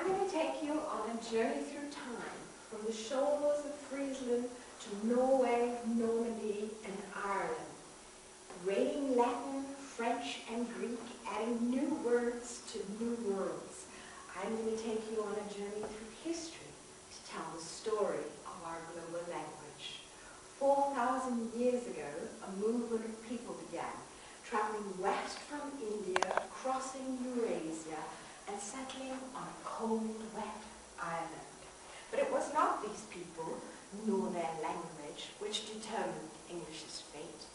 going to take you on a journey through time, from the shores of Friesland to Norway, Normandy, and Ireland. Reading Latin, French, and Greek, adding new words to new worlds. I'm going to take you on a journey through history to tell the story of our global language. 4,000 years ago, a movement of people began, traveling west from India, crossing Eurasia, and settling on a cold, wet island. But it was not these people, nor their language, which determined English's fate.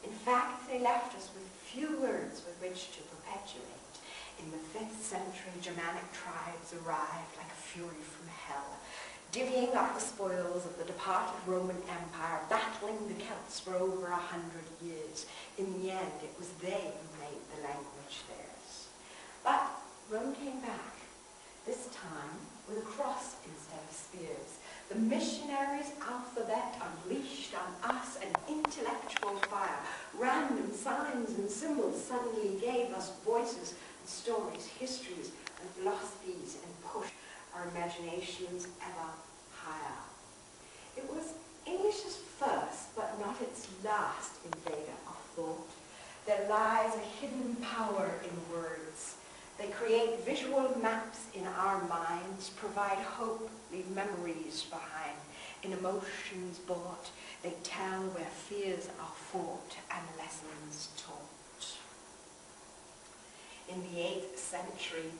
In fact, they left us with few words with which to perpetuate. In the 5th century, Germanic tribes arrived like a fury from hell, divvying up the spoils of the departed Roman Empire, battling the Celts for over 100 years. In the end, it was they who made the language theirs. But Rome came back, this time with a cross instead of spears. The missionaries' alphabet unleashed on us an intellectual fire. Random signs and symbols suddenly gave us voices and stories, histories and philosophies, and pushed our imaginations ever higher. It was English's first, but not its last invader of thought. There lies a hidden power in words. They create visual maps in our minds, provide hope, leave memories behind. In emotions bought, they tell where fears are fought and lessons taught. In the 8th century,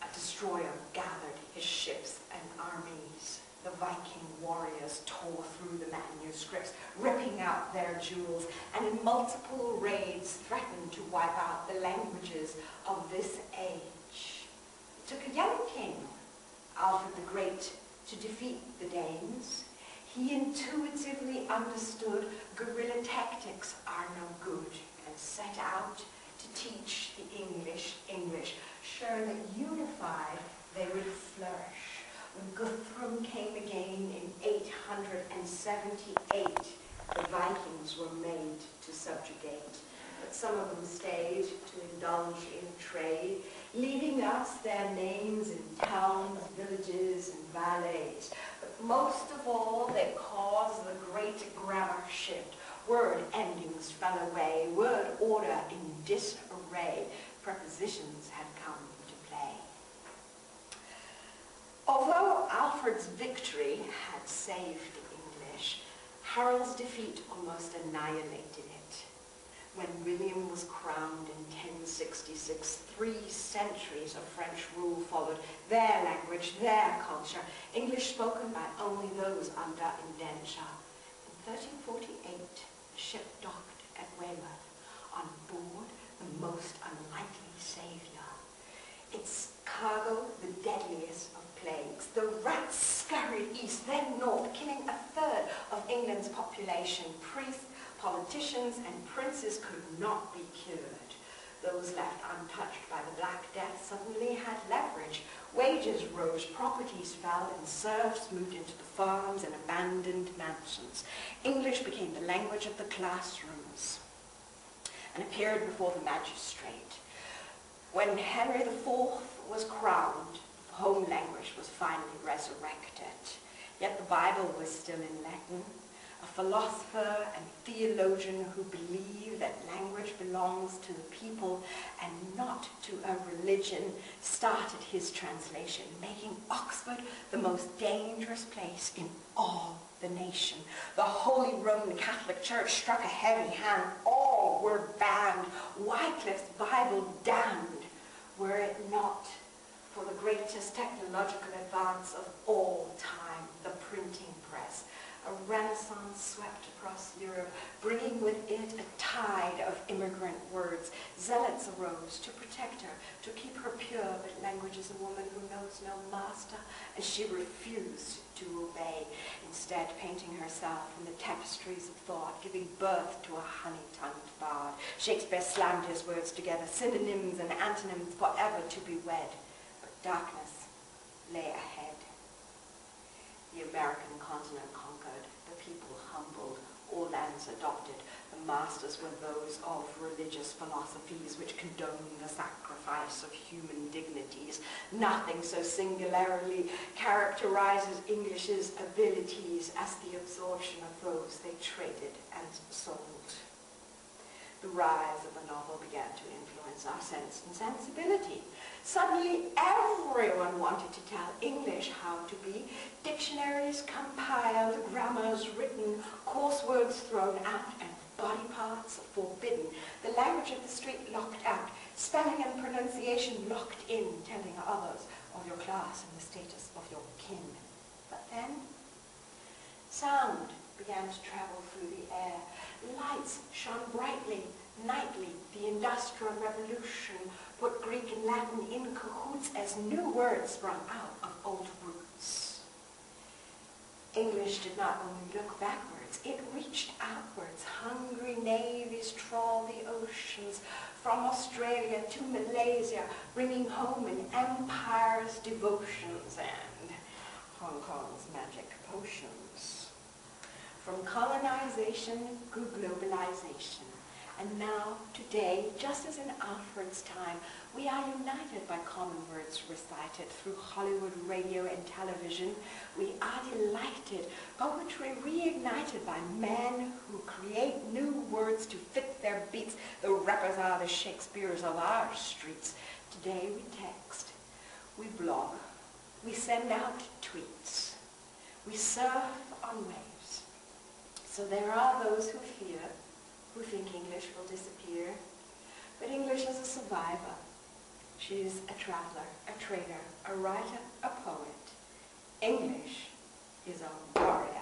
a destroyer gathered his ships and armies. The Viking warriors tore through the manuscripts, ripping out their jewels, and in multiple raids threatened to wipe out the languages of this age. It took a young king, Alfred the Great, to defeat the Danes. He intuitively understood guerrilla tactics are no good and set out to teach the English, sure that unified they would flourish. When Guthrum came again in 878, the Vikings were made to subjugate, but some of them stayed to indulge in trade, leaving us their names in towns, villages, and valleys. But most of all, they caused the great grammar shift. Word endings fell away, word order in disarray. Prepositions had come to play. Although Alfred's victory had saved the English, Harold's defeat almost annihilated it. When William was crowned in 1066, 3 centuries of French rule followed, their language, their culture, English spoken by only those under indenture. In 1348, the ship docked at Weymouth, on board the most unlikely savior. Its cargo, the deadliest of plagues. The rats scurried east, then north, killing 1/3 of England's population. Priests, politicians, and princes could not be cured. Those left untouched by the Black Death suddenly had leverage. Wages rose, properties fell, and serfs moved into the farms and abandoned mansions. English became the language of the classrooms and appeared before the magistrate. When Henry IV was crowned, the home language was finally resurrected. Yet the Bible was still in Latin. A philosopher and theologian who believed that language belongs to the people and not to a religion started his translation, making Oxford the most dangerous place in all the nation. The Holy Roman Catholic Church struck a heavy hand. All were banned. Wycliffe's Bible damned, were it not for the greatest technological advance of all time, the printing press. A renaissance swept across Europe, bringing with it a tide of immigrant words. Zealots arose to protect her, to keep her pure, but language is a woman who knows no master, and she refused to obey, instead painting herself in the tapestries of thought, giving birth to a honey-tongued bard. Shakespeare slammed his words together, synonyms and antonyms forever to be wed. But darkness lay ahead. The American continent conquered, the people humbled, All lands adopted. The masters were those of religious philosophies which condone the sacrifice of human dignities. Nothing so singularly characterizes English's abilities as the absorption of those they traded and sold. The rise of the novel began to influence our sense and sensibility. Suddenly, everyone wanted to tell English how to be. Dictionaries compiled, grammars written, coarse words thrown out, and body parts forbidden. The language of the street locked out, spelling and pronunciation locked in, telling others of your class and the status of your kin. But then, sound began to travel through the air. Lights shone brightly, nightly. The Industrial Revolution put Greek and Latin in cahoots as new words sprung out of old roots. English did not only look backwards, it reached outwards. Hungry navies trawled the oceans from Australia to Malaysia, bringing home an empire's devotions and Hong Kong's magic potions. From colonization grew globalization. And now, today, just as in Alfred's time, we are united by common words recited through Hollywood, radio, and television. We are delighted, poetry reignited by men who create new words to fit their beats. The rappers are the Shakespeares of our streets. Today we text, we blog, we send out tweets, we surf on waves. So there are those who fear, who think English will disappear. But English is a survivor. She is a traveler, a trader, a writer, a poet. English is a warrior.